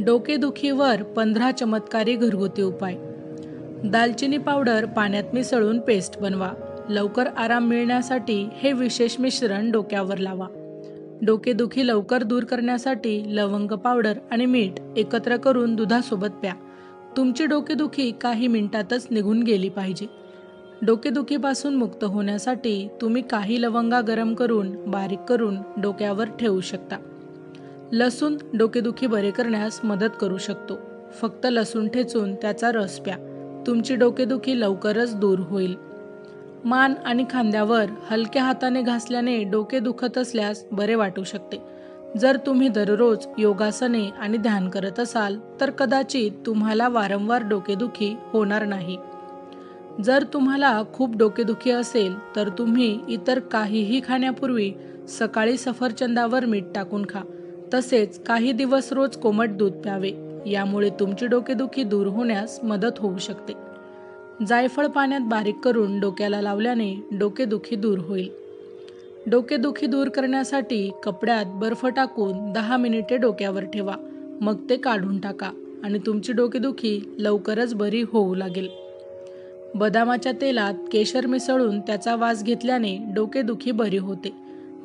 डोकेदुखीवर 15 चमत्कारी घरगुती उपाय। दालचिनी पावडर पाण्यात मिसळून पेस्ट बनवा। लवकर आराम मिळण्यासाठी हे विशेष मिश्रण डोक्यावर लावा। डोकेदुखी लवकर दूर करण्यासाठी लवंग पावडर आणि मीठ एकत्र करून दुधासोबत प्या। तुमची डोकेदुखी काही मिनिटातच निघून गेली पाहिजे। डोकेदुखीपासून मुक्त होण्यासाठी तुम्ही काही लवंगा गरम करून बारीक करून डोक्यावर ठेवू शकता। लसूण डोकेदुखी बरे करण्यास मदत करू शकतो। फक्त लसूण ठेचून त्याचा रस प्या। तुमची डोकेदुखी लवकरच दूर होईल। मान आणि खांद्यावर हलक्या हाताने घासल्याने डोके दुखत असल्यास बरे वाटू शकते। जर तुम्ही दररोज योगासने आणि ध्यान करत असाल तर कदाचित तुम्हाला वारंवार डोकेदुखी होणार नाही। जर तुम्हाला खूप डोकेदुखी असेल तर तुम्ही इतर काहीही खाण्यापूर्वी सकाळी सफरचंदावर मीठ टाकून खा। तसेच काही दिवस रोज कोमट दूध प्यावे। यामुळे तुमची डोकेदुखी दूर होण्यास मदत होऊ शकते। जायफळ पाण्यात बारीक करून डोक्याला लावल्याने डोकेदुखी दूर होईल। डोकेदुखी दूर करण्यासाठी कपड्यात बर्फ टाकून 10 मिनिटे डोक्यावर ठेवा, मग ते काढून टाका आणि तुमची डोकेदुखी लवकरच बरी होऊ लागेल। बदामाच्या तेलात केशर मिसळून त्याचा वास घेतल्याने डोकेदुखी बरी होते।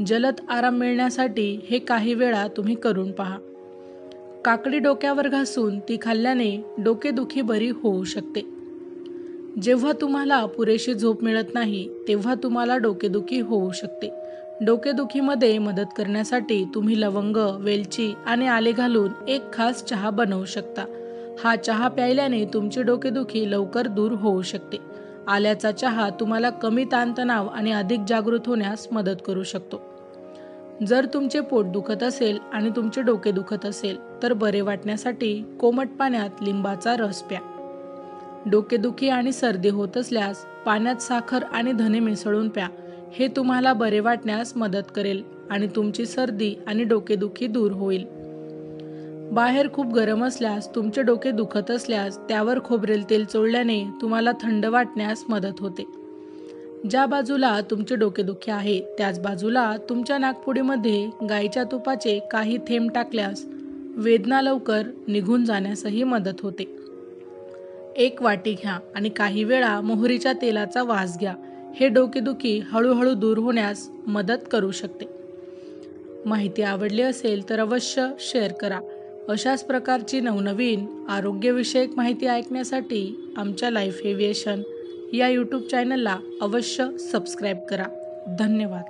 जलद आराम मिळण्यासाठी हे काही वेळा तुम्ही करून पहा। काकडी डोक्यावर घासून ती खाल्ल्याने डोकेदुखी बरी होऊ शकते। जेव्हा तुम्हाला पुरेशी झोप मिळत नाही तेव्हा तुम्हाला डोकेदुखी होऊ शकते। डोकेदुखीमध्ये मदत करण्यासाठी तुम्ही लवंग, वेलची आणि आले घालून एक खास चहा बनवू शकता। हा चहा प्यायल्याने तुमची डोकेदुखी लवकर दूर होऊ शकते। आल्याचा चहा तुम्हाला कमी ताणतणाव आणि अधिक जागृत होण्यास मदत करू शकतो। जर तुमचे पोट दुखत असेल आणि तुमचे डोके दुखत असेल तर बरे वाटण्यासाठी कोमट पाण्यात लिंबाचा रस प्या। डोकेदुखी आणि सर्दी होत असल्यास पाण्यात साखर आणि धने मिसळून प्या। हे तुम्हाला बरे वाटण्यास मदत करेल आणि तुमची सर्दी आणि डोकेदुखी दूर होईल। बाहेर खूप गरम असल्यास तुमचे डोके दुखत असल्यास त्यावर खोबरेल तेल चोळल्याने तुम्हाला थंड वाटण्यास मदत होते। ज्या बाजूला तुमचे डोकेदुखी आहे त्याच बाजूला तुमच्या नाकपुडीमध्ये गाईच्या तुपाचे काही थेंब टाकल्यास वेदना लवकर निघून जाण्यासही मदत होते। एक वाटी घ्या आणि काही वेळा मोहरीच्या तेलाचा वास घ्या। हे डोकेदुखी हळूहळू दूर होण्यास मदत करू शकते। माहिती आवडली असेल तर अवश्य शेअर करा। अशाच प्रकारची नवनवीन आरोग्यविषयक माहिती ऐकण्यासाठी आमच्या लाईफ एव्हिएशन या यूट्यूब चॅनलला अवश्य सबस्क्राईब करा। धन्यवाद।